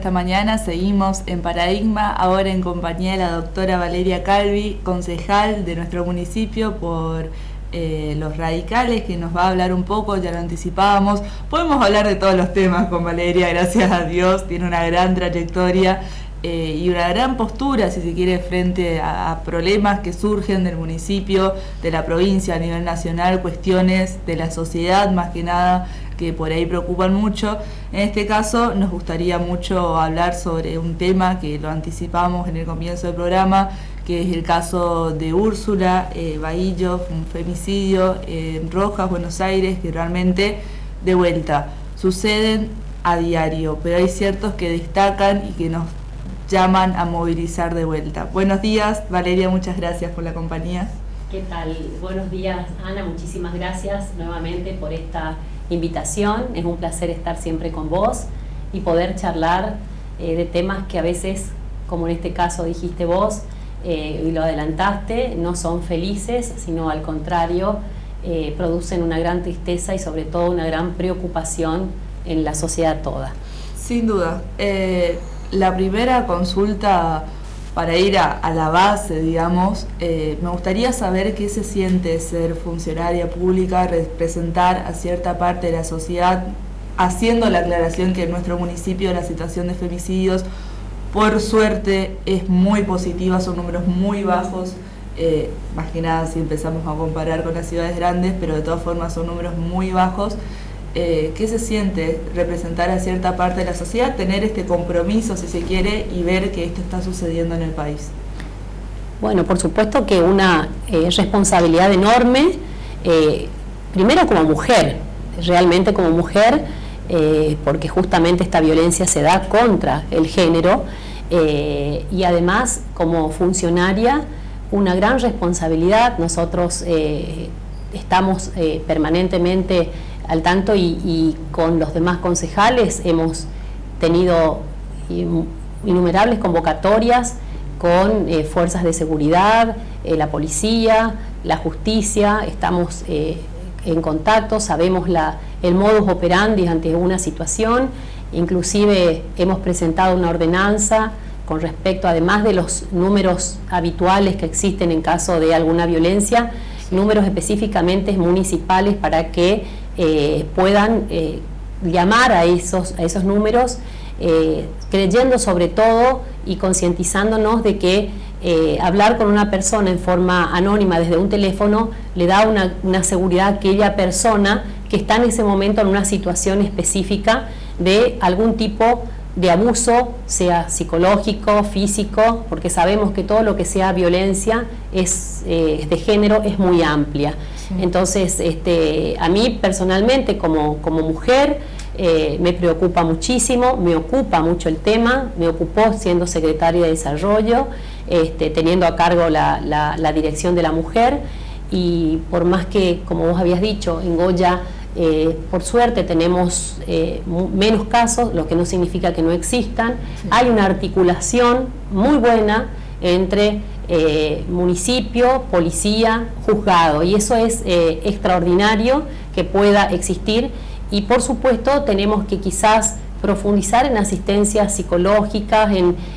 Esta mañana seguimos en Paradigma, ahora en compañía de la doctora Valeria Calvi, concejal de nuestro municipio por los radicales, que nos va a hablar un poco, ya lo anticipábamos. Podemos hablar de todos los temas con Valeria, gracias a Dios, tiene una gran trayectoria y una gran postura, si se quiere, frente a problemas que surgen del municipio, de la provincia, a nivel nacional, cuestiones de la sociedad más que nada, que por ahí preocupan mucho. En este caso nos gustaría mucho hablar sobre un tema que lo anticipamos en el comienzo del programa, que es el caso de Úrsula Bahillo, un femicidio en Rojas, Buenos Aires, que realmente, de vuelta, suceden a diario, pero hay ciertos que destacan y que nos llaman a movilizar de vuelta. Buenos días, Valeria, muchas gracias por la compañía. ¿Qué tal? Buenos días, Ana, muchísimas gracias nuevamente por esta invitación. Es un placer estar siempre con vos y poder charlar de temas que a veces, como en este caso dijiste vos, y lo adelantaste, no son felices, sino al contrario, producen una gran tristeza y sobre todo una gran preocupación en la sociedad toda. Sin duda. La primera consulta, para ir a la base, digamos, me gustaría saber qué se siente ser funcionaria pública, representar a cierta parte de la sociedad, haciendo la aclaración que en nuestro municipio la situación de femicidios, por suerte, es muy positiva, son números muy bajos, más que nada si empezamos a comparar con las ciudades grandes, pero de todas formas son números muy bajos. ¿Qué se siente representar a cierta parte de la sociedad, tener este compromiso, si se quiere, y ver que esto está sucediendo en el país? Bueno, por supuesto que una responsabilidad enorme, primero como mujer, realmente como mujer, porque justamente esta violencia se da contra el género, y además como funcionaria, una gran responsabilidad. Nosotros estamos permanentemente al tanto y con los demás concejales hemos tenido innumerables convocatorias con fuerzas de seguridad, la policía, la justicia. Estamos en contacto, sabemos el modus operandi ante una situación. Inclusive hemos presentado una ordenanza con respecto, además de los números habituales que existen en caso de alguna violencia, números específicamente municipales para que puedan llamar a esos números, creyendo sobre todo y concientizándonos de que hablar con una persona en forma anónima desde un teléfono le da una seguridad a aquella persona que está en ese momento en una situación específica de algún tipo de abuso, sea psicológico, físico, porque sabemos que todo lo que sea violencia de género es muy amplia. Sí. Entonces, a mí personalmente como mujer me preocupa muchísimo, me ocupa mucho el tema, me ocupó siendo secretaria de Desarrollo, teniendo a cargo la Dirección de la Mujer, y por más que, como vos habías dicho, en Goya, por suerte tenemos menos casos, lo que no significa que no existan. Sí. Hay una articulación muy buena entre municipio, policía, juzgado, y eso es extraordinario que pueda existir. Y por supuesto tenemos que quizás profundizar en asistencias psicológicas,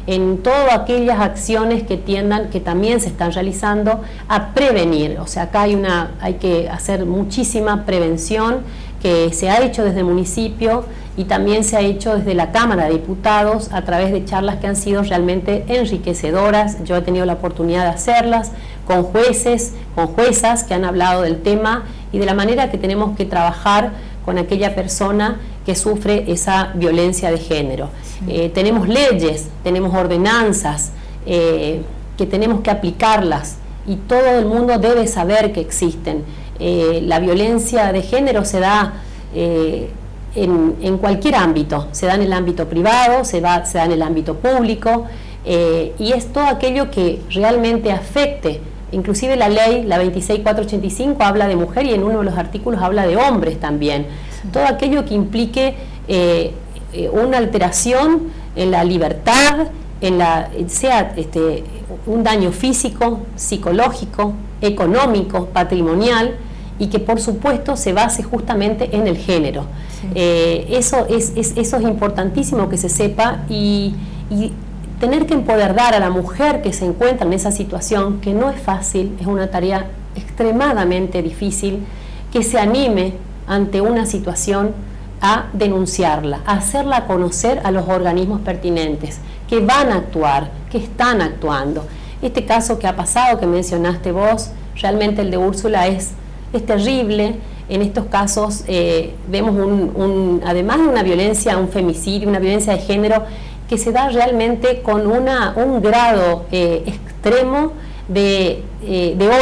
en todas aquellas acciones que tiendan, que también se están realizando, a prevenir. O sea, acá hay que hacer muchísima prevención, que se ha hecho desde el municipio y también se ha hecho desde la Cámara de Diputados a través de charlas que han sido realmente enriquecedoras. Yo he tenido la oportunidad de hacerlas con jueces, con juezas que han hablado del tema y de la manera que tenemos que trabajar con aquella persona que sufre esa violencia de género. Sí. Tenemos leyes, tenemos ordenanzas que tenemos que aplicarlas y todo el mundo debe saber que existen. La violencia de género se da en cualquier ámbito, se da en el ámbito privado, se da en el ámbito público, y es todo aquello que realmente afecte. Inclusive la ley, la 26485, habla de mujer y en uno de los artículos habla de hombres también. Sí. Todo aquello que implique una alteración en la libertad, sea un daño físico, psicológico, económico, patrimonial, y que por supuesto se base justamente en el género. Sí. Eso es importantísimo que se sepa y tener que empoderar a la mujer que se encuentra en esa situación, que no es fácil, es una tarea extremadamente difícil, que se anime ante una situación a denunciarla, a hacerla conocer a los organismos pertinentes, que van a actuar, que están actuando. Este caso que ha pasado, que mencionaste vos, realmente el de Úrsula es terrible. En estos casos vemos además de una violencia, un femicidio, una violencia de género, que se da realmente con un grado extremo de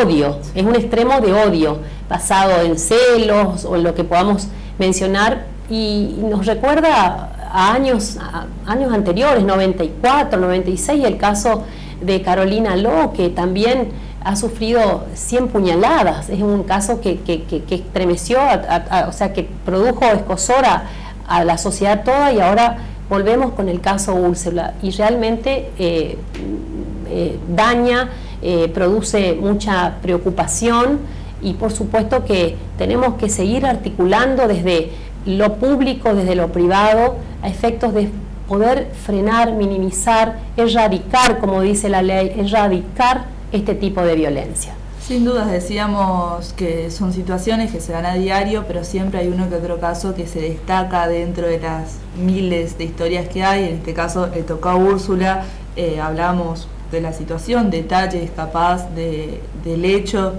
odio, es un extremo de odio, basado en celos o en lo que podamos mencionar, y nos recuerda a años anteriores, 94, 96, el caso de Carolina Ló, que también ha sufrido 100 puñaladas. Es un caso que estremeció, o sea, que produjo escozor a la sociedad toda, y ahora volvemos con el caso Úrsula, y realmente daña, produce mucha preocupación, y por supuesto que tenemos que seguir articulando desde lo público, desde lo privado, a efectos de poder frenar, minimizar, erradicar, como dice la ley, erradicar este tipo de violencia. Sin dudas, decíamos que son situaciones que se dan a diario, pero siempre hay uno que otro caso que se destaca dentro de las miles de historias que hay. En este caso le tocó a Úrsula, hablamos de la situación, detalles capaz del hecho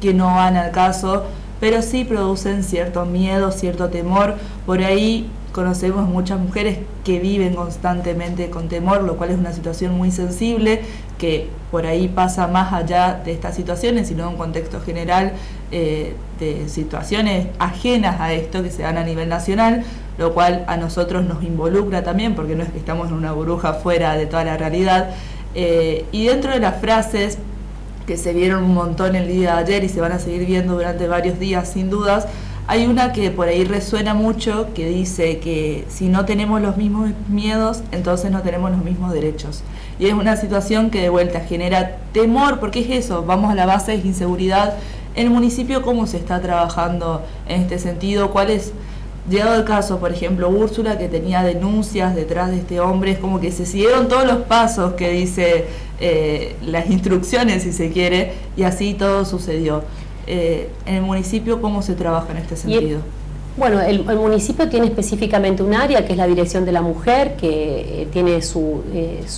que no van al caso, pero sí producen cierto miedo, cierto temor. Por ahí conocemos muchas mujeres que viven constantemente con temor, lo cual es una situación muy sensible, que por ahí pasa más allá de estas situaciones, sino en un contexto general de situaciones ajenas a esto que se dan a nivel nacional, lo cual a nosotros nos involucra también, porque no es que estamos en una burbuja fuera de toda la realidad. Y dentro de las frases que se vieron un montón el día de ayer y se van a seguir viendo durante varios días sin dudas, hay una que por ahí resuena mucho, que dice que si no tenemos los mismos miedos, entonces no tenemos los mismos derechos. Y es una situación que de vuelta genera temor, porque es eso, vamos a la base de inseguridad. En el municipio, ¿cómo se está trabajando en este sentido? ¿Cuál es, llegado el caso, por ejemplo, Úrsula, que tenía denuncias detrás de este hombre, es como que se siguieron todos los pasos que dice las instrucciones, si se quiere, y así todo sucedió. En el municipio, ¿cómo se trabaja en este sentido? Bueno, el municipio tiene específicamente un área que es la Dirección de la Mujer, que tiene su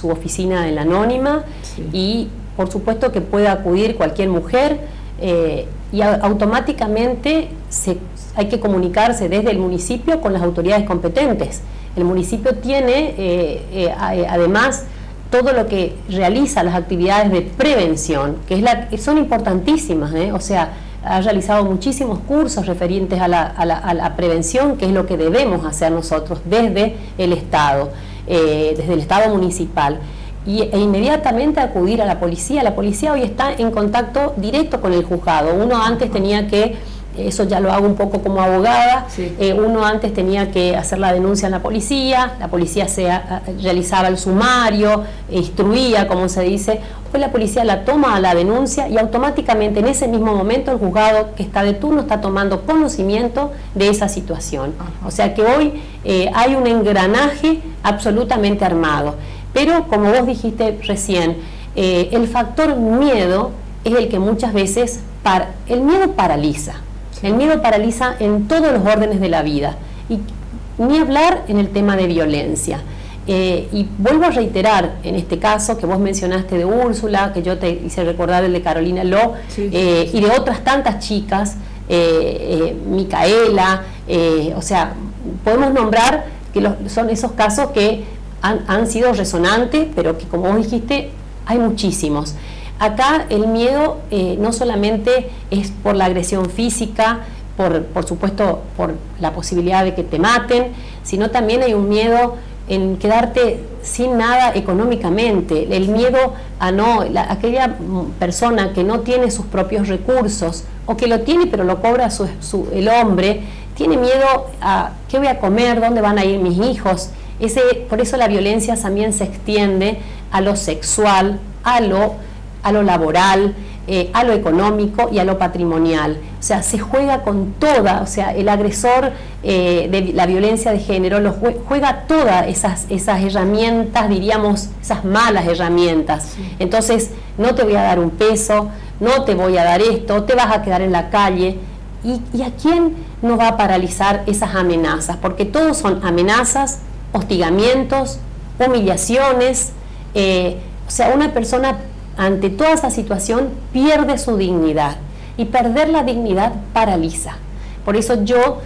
oficina en la Anónima, sí. Y por supuesto que puede acudir cualquier mujer, y automáticamente hay que comunicarse desde el municipio con las autoridades competentes. El municipio tiene además todo lo que realiza, las actividades de prevención, que son importantísimas, o sea, ha realizado muchísimos cursos referentes a la prevención, que es lo que debemos hacer nosotros desde el Estado municipal, e inmediatamente acudir a la policía. La policía hoy está en contacto directo con el juzgado. Uno antes tenía que, eso ya lo hago un poco como abogada, sí. Uno antes tenía que hacer la denuncia en la policía realizaba el sumario, instruía, como se dice. Hoy la policía la toma a la denuncia y automáticamente en ese mismo momento el juzgado que está de turno está tomando conocimiento de esa situación. O sea que hoy hay un engranaje absolutamente armado. Pero como vos dijiste recién, el factor miedo es el que muchas veces, el miedo paraliza. El miedo paraliza en todos los órdenes de la vida, y ni hablar en el tema de violencia. Y vuelvo a reiterar, en este caso que vos mencionaste de Úrsula, que yo te hice recordar el de Carolina Ló, sí. Y de otras tantas chicas, Micaela, o sea, podemos nombrar que son esos casos que han sido resonantes, pero que como vos dijiste, hay muchísimos. Acá el miedo no solamente es por la agresión física, por supuesto por la posibilidad de que te maten, sino también hay un miedo en quedarte sin nada económicamente, el miedo a aquella persona que no tiene sus propios recursos, o que lo tiene pero lo cobra el hombre, tiene miedo a qué voy a comer, dónde van a ir mis hijos. Por eso la violencia también se extiende a lo sexual, a lo laboral, a lo económico y a lo patrimonial. O sea, se juega con toda, o sea, el agresor de la violencia de género juega todas esas herramientas, diríamos, esas malas herramientas. Sí. Entonces, no te voy a dar un peso, no te voy a dar esto, te vas a quedar en la calle. ¿Y a quién nos va a paralizar esas amenazas? Porque todos son amenazas, hostigamientos, humillaciones. O sea, una persona ante toda esa situación pierde su dignidad, y perder la dignidad paraliza. Por eso yo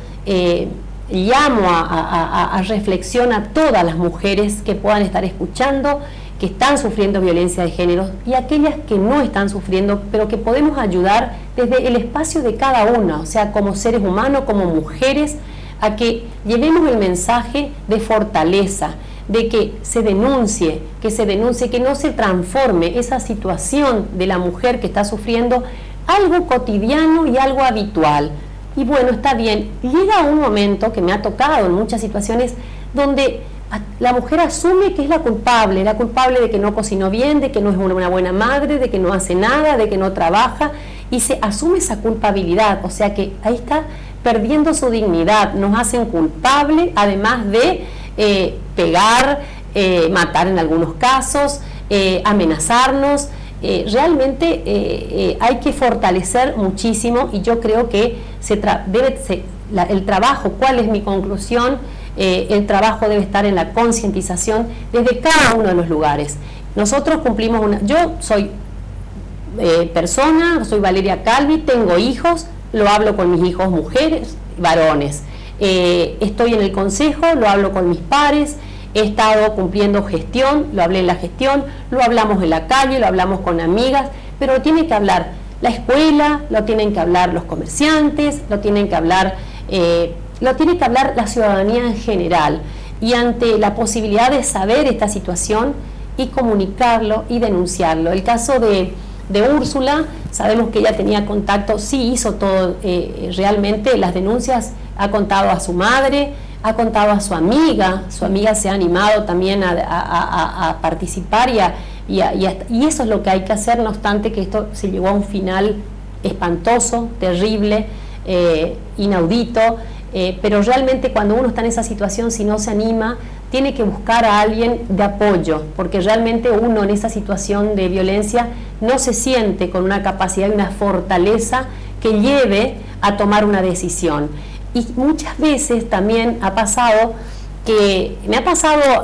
llamo a reflexión a todas las mujeres que puedan estar escuchando, que están sufriendo violencia de género, y aquellas que no están sufriendo, pero que podemos ayudar desde el espacio de cada una, o sea, como seres humanos, como mujeres, a que llevemos el mensaje de fortaleza, de que se denuncie, que no se transforme esa situación de la mujer que está sufriendo algo cotidiano y algo habitual. Y bueno, está bien, llega un momento que me ha tocado en muchas situaciones donde la mujer asume que es la culpable de que no cocinó bien, de que no es una buena madre, de que no hace nada, de que no trabaja, y se asume esa culpabilidad. O sea que ahí está perdiendo su dignidad, nos hacen culpable, además de pegar, matar en algunos casos, amenazarnos. Realmente hay que fortalecer muchísimo, y yo creo que el trabajo, ¿cuál es mi conclusión? El trabajo debe estar en la concientización desde cada uno de los lugares. Nosotros cumplimos yo soy persona, soy Valeria Calvi, tengo hijos, lo hablo con mis hijos mujeres, varones. Estoy en el consejo, lo hablo con mis pares, he estado cumpliendo gestión, lo hablé en la gestión, lo hablamos en la calle, lo hablamos con amigas, pero lo tiene que hablar la escuela, lo tienen que hablar los comerciantes, lo tiene que hablar la ciudadanía en general. Y ante la posibilidad de saber esta situación y comunicarlo y denunciarlo. El caso de Úrsula, sabemos que ella tenía contacto, sí hizo todo, realmente las denuncias, ha contado a su madre, ha contado a su amiga se ha animado también a participar y eso es lo que hay que hacer, no obstante que esto se llegó a un final espantoso, terrible, inaudito, pero realmente cuando uno está en esa situación, si no se anima, tiene que buscar a alguien de apoyo, porque realmente uno en esa situación de violencia no se siente con una capacidad y una fortaleza que lleve a tomar una decisión. Y muchas veces también me ha pasado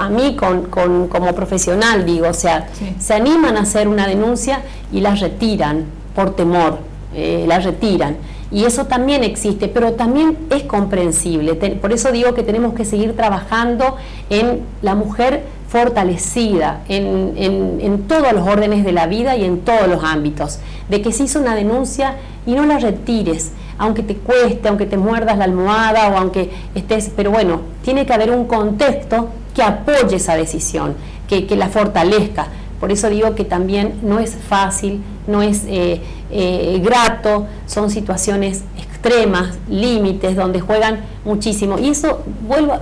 a mí como profesional, digo, o sea, sí, se animan a hacer una denuncia y la retiran por temor, la retiran. Y eso también existe, pero también es comprensible. Por eso digo que tenemos que seguir trabajando en la mujer fortalecida, en todos los órdenes de la vida y en todos los ámbitos. De que se hizo una denuncia y no la retires, aunque te cueste, aunque te muerdas la almohada o aunque estés... Pero bueno, tiene que haber un contexto que apoye esa decisión, que la fortalezca. Por eso digo que también no es fácil, no es grato, son situaciones extremas, límites, donde juegan muchísimo. Y eso,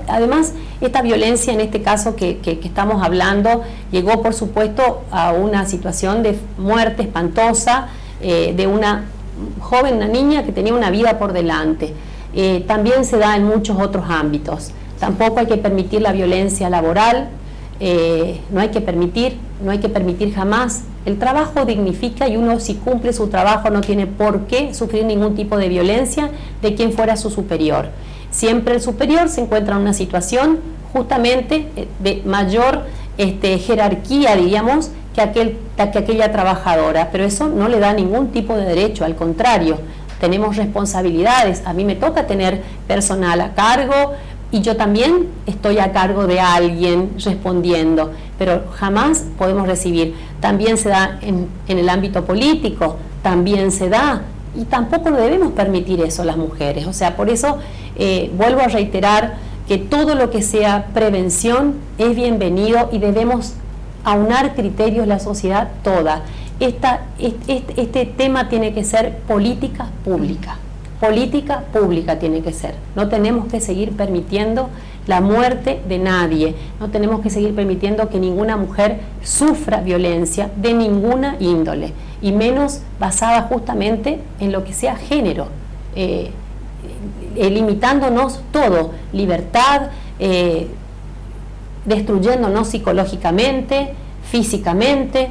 además, esta violencia en este caso que estamos hablando, llegó por supuesto a una situación de muerte espantosa de una joven, una niña que tenía una vida por delante. También se da en muchos otros ámbitos. Tampoco hay que permitir la violencia laboral, no hay que permitir jamás. El trabajo dignifica y uno, si cumple su trabajo, no tiene por qué sufrir ningún tipo de violencia de quien fuera su superior. Siempre el superior se encuentra en una situación justamente de mayor jerarquía, diríamos, que aquella trabajadora, pero eso no le da ningún tipo de derecho, al contrario, tenemos responsabilidades. A mí me toca tener personal a cargo, y yo también estoy a cargo de alguien respondiendo, pero jamás podemos recibir. También se da en el ámbito político, también se da, y tampoco debemos permitir eso a las mujeres. O sea, por eso vuelvo a reiterar que todo lo que sea prevención es bienvenido y debemos aunar criterios la sociedad toda. Este tema tiene que ser política pública. Política pública tiene que ser. No tenemos que seguir permitiendo la muerte de nadie. No tenemos que seguir permitiendo que ninguna mujer sufra violencia de ninguna índole, y menos basada justamente en lo que sea género, limitándonos todo, libertad, destruyéndonos psicológicamente, físicamente,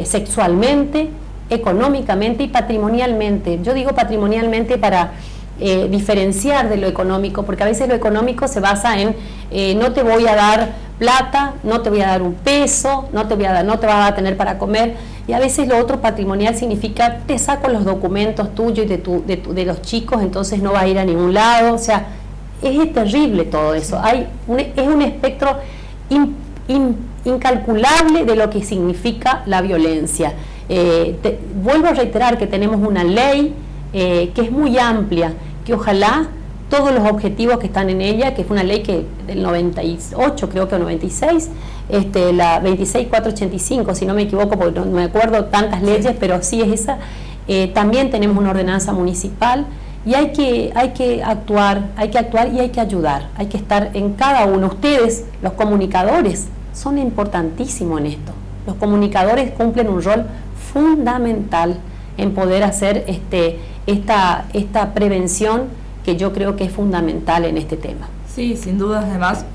sexualmente, económicamente y patrimonialmente. Yo digo patrimonialmente para diferenciar de lo económico, porque a veces lo económico se basa en no te voy a dar plata, no te voy a dar un peso, no te vas a tener para comer, y a veces lo otro patrimonial significa te saco los documentos tuyos y de los chicos, entonces no va a ir a ningún lado. O sea, es terrible todo eso. Es un espectro incalculable de lo que significa la violencia. Vuelvo a reiterar que tenemos una ley que es muy amplia, que ojalá todos los objetivos que están en ella, que es una ley que del 98, creo que 96, la 26485, si no me equivoco, porque no me acuerdo tantas leyes, pero sí es esa. También tenemos una ordenanza municipal, y hay que actuar y hay que ayudar, hay que estar en cada uno. Ustedes, los comunicadores, son importantísimos en esto. Los comunicadores cumplen un rol fundamental en poder hacer esta prevención, que yo creo que es fundamental en este tema. Sí, sin duda. Además,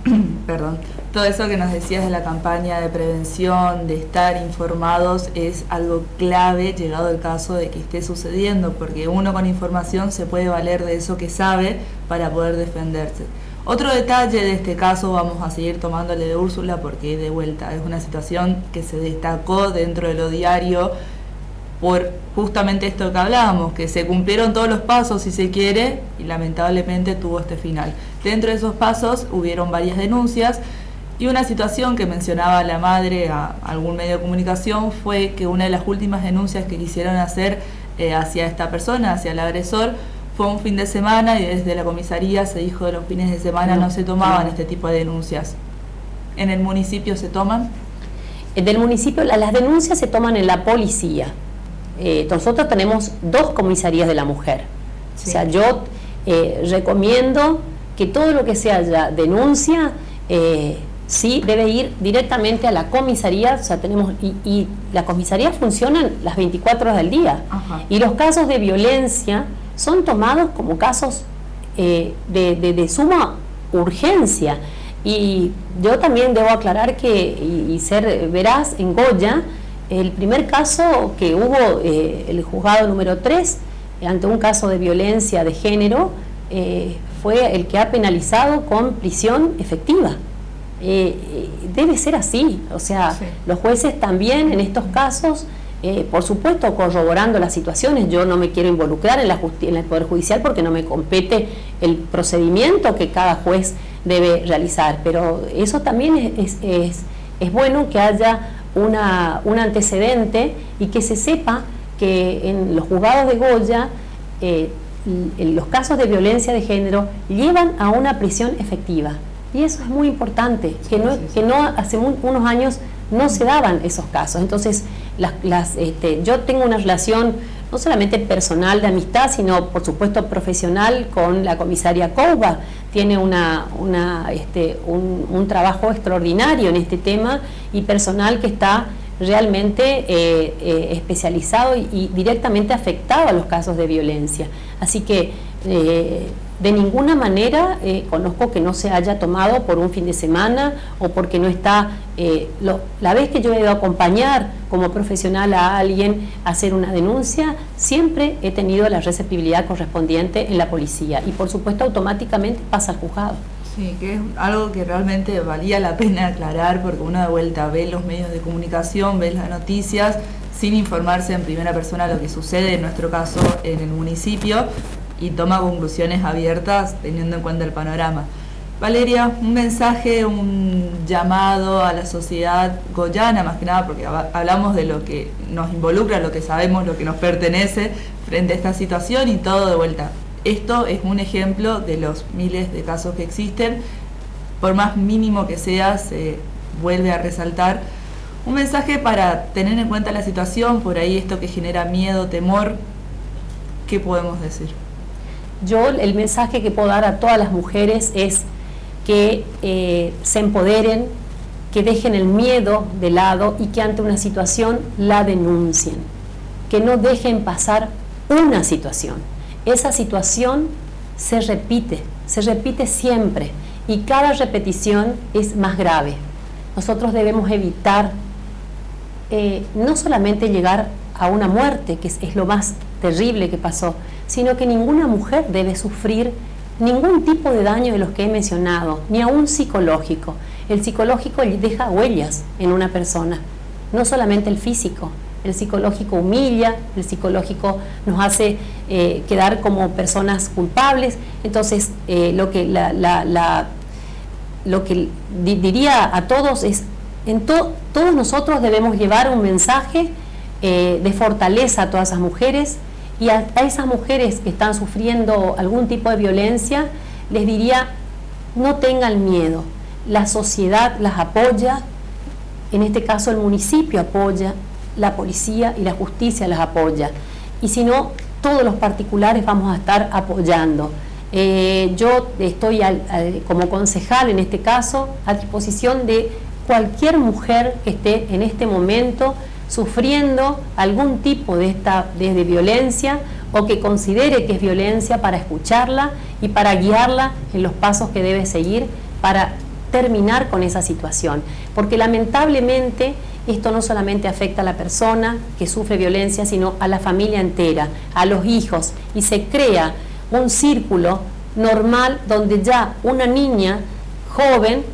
perdón, todo eso que nos decías de la campaña de prevención, de estar informados, es algo clave llegado el caso de que esté sucediendo, porque uno con información se puede valer de eso que sabe para poder defenderse. Otro detalle de este caso, vamos a seguir tomándole de Úrsula, porque de vuelta es una situación que se destacó dentro de lo diario por justamente esto que hablábamos, que se cumplieron todos los pasos, si se quiere, y lamentablemente tuvo este final. Dentro de esos pasos hubieron varias denuncias, y una situación que mencionaba la madre a algún medio de comunicación fue que una de las últimas denuncias que quisieron hacer hacia esta persona, hacia el agresor, fue un fin de semana, y desde la comisaría se dijo que los fines de semana no se tomaban este tipo de denuncias. ¿En el municipio se toman? Del municipio las denuncias se toman en la policía. Nosotros tenemos 2 comisarías de la mujer. Sí. O sea, yo recomiendo que todo lo que sea ya denuncia, sí debe ir directamente a la comisaría. O sea, tenemos y las comisarías funcionan las 24 horas del día. Ajá. Y los casos de violencia son tomados como casos de suma urgencia. Y yo también debo aclarar y ser veraz, en Goya, el primer caso que hubo, el juzgado número 3, ante un caso de violencia de género, fue el que ha penalizado con prisión efectiva. Debe ser así. O sea, sí. Los jueces también en estos casos, por supuesto corroborando las situaciones. Yo no me quiero involucrar en el Poder Judicial porque no me compete el procedimiento que cada juez debe realizar, pero eso también es bueno que haya un antecedente y que se sepa que en los juzgados de Goya los casos de violencia de género llevan a una prisión efectiva, y eso es muy importante, que no hace unos años no se daban esos casos. Entonces yo tengo una relación no solamente personal de amistad, sino por supuesto profesional con la comisaria Couba. Tiene un trabajo extraordinario en este tema, y personal que está realmente especializado y directamente afectado a los casos de violencia. Así que de ninguna manera conozco que no se haya tomado por un fin de semana o porque no está. La vez que yo he ido a acompañar como profesional a alguien a hacer una denuncia, siempre he tenido la receptibilidad correspondiente en la policía, y por supuesto automáticamente pasa al juzgado. Sí, que es algo que realmente valía la pena aclarar, porque uno de vuelta ve los medios de comunicación, ve las noticias sin informarse en primera persona lo que sucede, en nuestro caso en el municipio, y toma conclusiones abiertas teniendo en cuenta el panorama. Valeria, un mensaje, un llamado a la sociedad goyana, más que nada porque hablamos de lo que nos involucra, lo que sabemos, lo que nos pertenece frente a esta situación, y todo de vuelta. Esto es un ejemplo de los miles de casos que existen. Por más mínimo que sea, se vuelve a resaltar. Un mensaje para tener en cuenta la situación, por ahí esto que genera miedo, temor, ¿qué podemos decir? Yo el mensaje que puedo dar a todas las mujeres es que se empoderen, que dejen el miedo de lado y que ante una situación la denuncien, que no dejen pasar una situación. Esa situación se repite siempre y cada repetición es más grave. Nosotros debemos evitar no solamente llegar a una muerte, que es lo más terrible que pasó, sino que ninguna mujer debe sufrir ningún tipo de daño de los que he mencionado, ni aún psicológico. El psicológico deja huellas en una persona, no solamente el físico. El psicológico humilla, el psicológico nos hace quedar como personas culpables. Entonces, lo que diría a todos es, todos nosotros debemos llevar un mensaje de fortaleza a todas esas mujeres, y a esas mujeres que están sufriendo algún tipo de violencia, les diría, no tengan miedo. La sociedad las apoya, en este caso el municipio apoya, la policía y la justicia las apoya, y si no, todos los particulares vamos a estar apoyando. Yo estoy como concejal en este caso a disposición de cualquier mujer que esté en este momento sufriendo algún tipo de violencia, o que considere que es violencia, para escucharla y para guiarla en los pasos que debe seguir para terminar con esa situación. Porque lamentablemente esto no solamente afecta a la persona que sufre violencia, sino a la familia entera, a los hijos, y se crea un círculo normal donde ya una niña joven,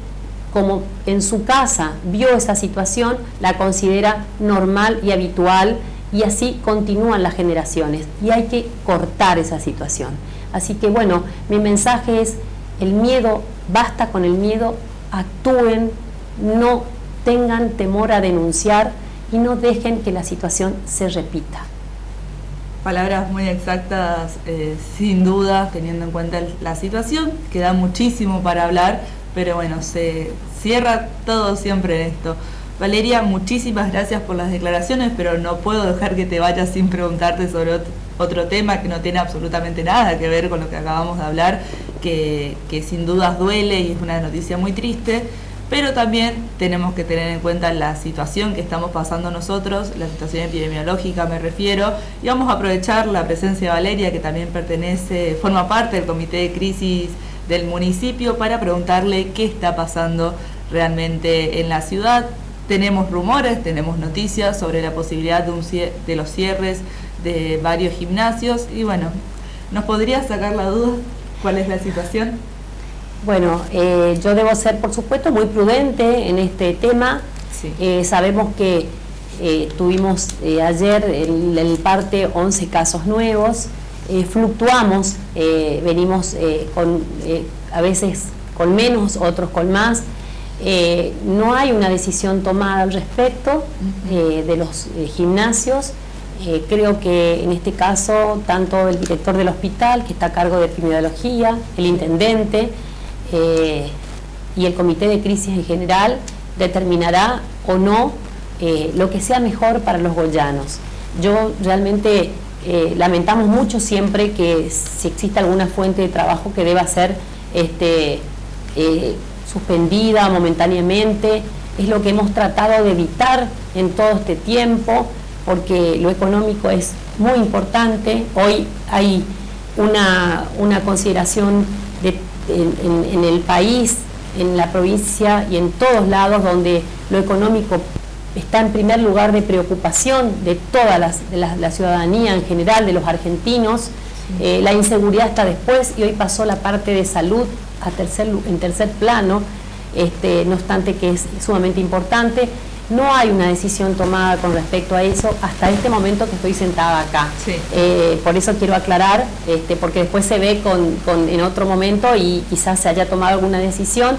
como en su casa vio esa situación, la considera normal y habitual, y así continúan las generaciones, y hay que cortar esa situación. Así que bueno, mi mensaje es, el miedo, basta con el miedo, actúen, no tengan temor a denunciar y no dejen que la situación se repita. Palabras muy exactas, sin duda, teniendo en cuenta la situación, queda muchísimo para hablar, pero bueno, se cierra todo siempre en esto. Valeria, muchísimas gracias por las declaraciones, pero no puedo dejar que te vayas sin preguntarte sobre otro tema que no tiene absolutamente nada que ver con lo que acabamos de hablar, que sin dudas duele y es una noticia muy triste, pero también tenemos que tener en cuenta la situación que estamos pasando nosotros, la situación epidemiológica me refiero, y vamos a aprovechar la presencia de Valeria, que también forma parte del comité de crisis del municipio, para preguntarle qué está pasando realmente en la ciudad. Tenemos rumores, tenemos noticias sobre la posibilidad de los cierres de varios gimnasios, y bueno, ¿nos podría sacar la duda cuál es la situación? Bueno, yo debo ser, por supuesto, muy prudente en este tema. Sí. Sabemos que tuvimos ayer en el parte 11 casos nuevos, fluctuamos, venimos a veces con menos, otros con más. No hay una decisión tomada al respecto de los gimnasios. Creo que en este caso tanto el director del hospital, que está a cargo de epidemiología, el intendente y el comité de crisis en general determinará o no lo que sea mejor para los goyanos. Yo realmente lamentamos mucho siempre que si existe alguna fuente de trabajo que deba ser suspendida momentáneamente. Es lo que hemos tratado de evitar en todo este tiempo, porque lo económico es muy importante. Hoy hay una consideración en el país, en la provincia y en todos lados, donde lo económico está en primer lugar de preocupación de toda la ciudadanía en general, de los argentinos. La inseguridad está después, y hoy pasó la parte de salud en tercer plano, no obstante que es sumamente importante. No hay una decisión tomada con respecto a eso hasta este momento que estoy sentada acá. Sí. Por eso quiero aclarar, porque después se ve en otro momento y quizás se haya tomado alguna decisión,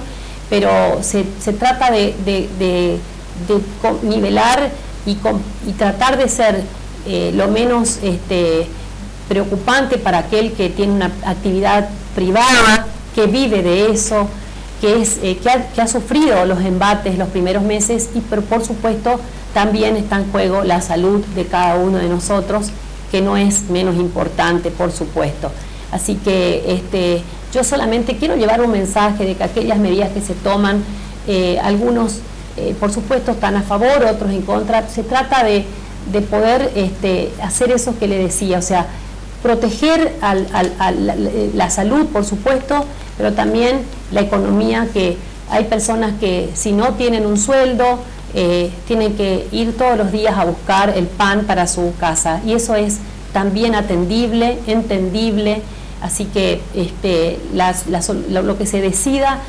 pero se trata de nivelar y tratar de ser lo menos preocupante para aquel que tiene una actividad privada, que vive de eso, que ha sufrido los embates los primeros meses, y por supuesto también está en juego la salud de cada uno de nosotros, que no es menos importante, por supuesto. Así que Yo solamente quiero llevar un mensaje de que aquellas medidas que se toman, algunos por supuesto están a favor, otros en contra. Se trata de poder hacer eso que le decía, o sea, proteger la salud, por supuesto, pero también la economía, que hay personas que si no tienen un sueldo, tienen que ir todos los días a buscar el pan para su casa, y eso es también atendible, entendible, así que lo que se decida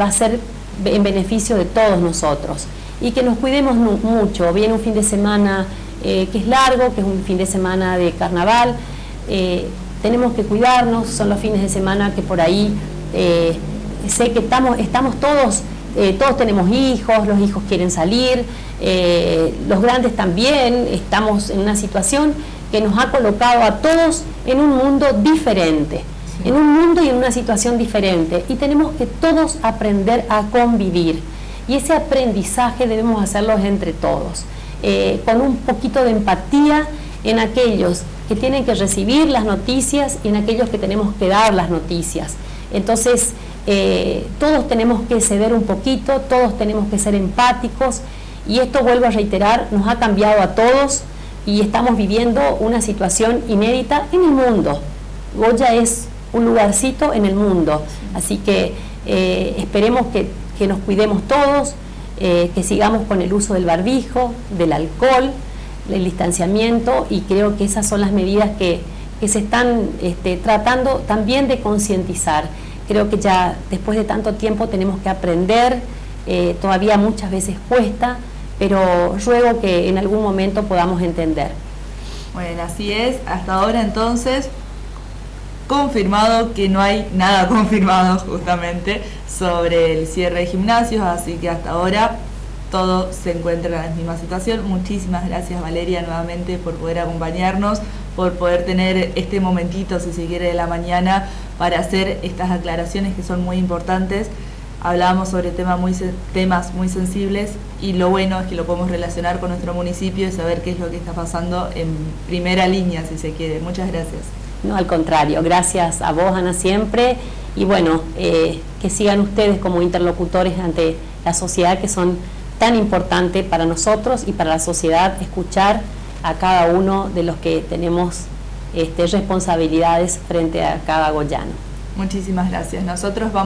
va a ser en beneficio de todos nosotros, y que nos cuidemos mucho. Viene un fin de semana que es largo, que es un fin de semana de carnaval, tenemos que cuidarnos, son los fines de semana que por ahí sé que estamos todos tenemos hijos, los hijos quieren salir, los grandes también, estamos en una situación que nos ha colocado a todos en un mundo diferente, sí, en un mundo y en una situación diferente, y tenemos que todos aprender a convivir, y ese aprendizaje debemos hacerlo entre todos, con un poquito de empatía en aquellos que tienen que recibir las noticias y en aquellos que tenemos que dar las noticias. Entonces, todos tenemos que ceder un poquito, todos tenemos que ser empáticos, y esto, vuelvo a reiterar, nos ha cambiado a todos y estamos viviendo una situación inédita en el mundo. Goya es un lugarcito en el mundo, así que esperemos que nos cuidemos todos, que sigamos con el uso del barbijo, del alcohol, del distanciamiento, y creo que esas son las medidas que se están tratando también de concientizar. Creo que ya después de tanto tiempo tenemos que aprender, todavía muchas veces cuesta, pero ruego que en algún momento podamos entender. Bueno, así es. Hasta ahora entonces, confirmado que no hay nada confirmado justamente sobre el cierre de gimnasios, así que hasta ahora todo se encuentra en la misma situación. Muchísimas gracias, Valeria, nuevamente por poder acompañarnos, por poder tener este momentito, si se quiere, de la mañana para hacer estas aclaraciones que son muy importantes. Hablábamos sobre temas muy sensibles, y lo bueno es que lo podemos relacionar con nuestro municipio y saber qué es lo que está pasando en primera línea, si se quiere. Muchas gracias. No, al contrario, gracias a vos, Ana, siempre, y bueno, que sigan ustedes como interlocutores ante la sociedad, que son tan importante para nosotros y para la sociedad, escuchar a cada uno de los que tenemos responsabilidades frente a cada goyano. Muchísimas gracias. Nosotros vamos